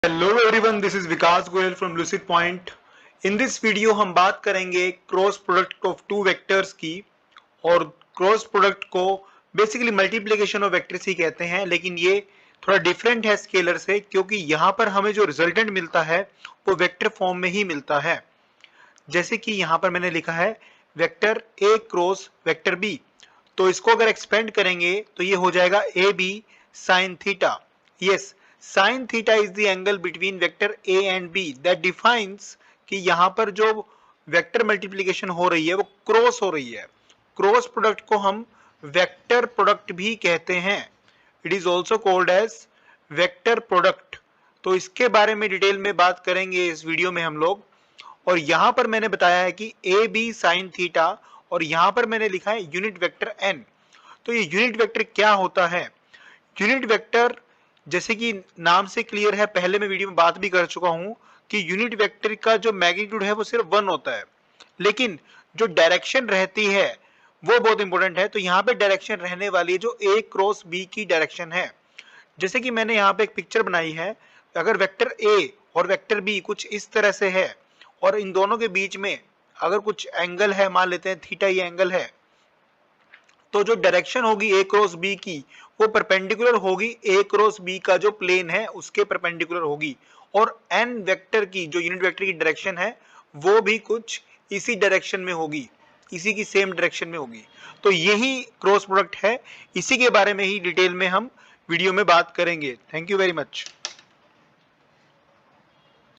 Hello everyone, this is Vikas Goyal from lucid point. In this video हम बात करेंगे cross product of two vectors की। और cross product को बेसिकली मल्टीप्लिकेशन ऑफ वेक्टर्स ही कहते हैं, लेकिन ये थोड़ा डिफरेंट है स्केलर से, क्योंकि यहाँ पर हमें जो रिजल्टेंट मिलता है वो वेक्टर फॉर्म में ही मिलता है। जैसे कि यहाँ पर मैंने लिखा है vector A cross vector B, तो इसको अगर एक्सपेंड करेंगे तो ये हो जाएगा A B sine theta. Yes, sine theta is the angle between vector A and B that defines कि यहाँ पर जो वेक्टर मल्टीप्लिकेशन हो रही है वो क्रॉस हो रही है। क्रॉस प्रोडक्ट को हम वेक्टर प्रोडक्ट भी कहते हैं। It is also called as vector product. तो इसके बारे में डिटेल में बात करेंगे इस वीडियो में हम लोग। और यहां पर मैंने बताया है कि ए बी साइन थीटा, और यहां पर मैंने लिखा है यूनिट वेक्टर एन। तो ये यूनिट वेक्टर क्या होता है? यूनिट वेक्टर जैसे कि नाम से क्लियर है, पहले मैं वीडियो में बात भी कर चुका हूं कि यूनिट वेक्टर का जो मैग्नीट्यूड है वो सिर्फ 1 होता है, लेकिन जो डायरेक्शन रहती है वो बहुत इंपॉर्टेंट है। तो यहाँ पे डायरेक्शन रहने वाली है जो ए क्रॉस बी की डायरेक्शन है। जैसे कि मैंने यहाँ पे एक पिक्चर बनाई है, अगर वेक्टर ए और वेक्टर बी कुछ इस तरह से है और इन दोनों के बीच में अगर कुछ एंगल है, मान लेते हैं थीटा ये एंगल है, तो जो डायरेक्शन होगी ए क्रॉस बी की वो परपेंडिकुलर होगी ए क्रॉस बी का जो प्लेन है उसके परपेंडिकुलर होगी। और एन वेक्टर की जो यूनिट वेक्टर की डायरेक्शन है वो भी कुछ इसी डायरेक्शन में होगी, इसी की सेम डायरेक्शन में होगी। तो यही क्रॉस प्रोडक्ट है, इसी के बारे में ही डिटेल में हम वीडियो में बात करेंगे। Thank you very much.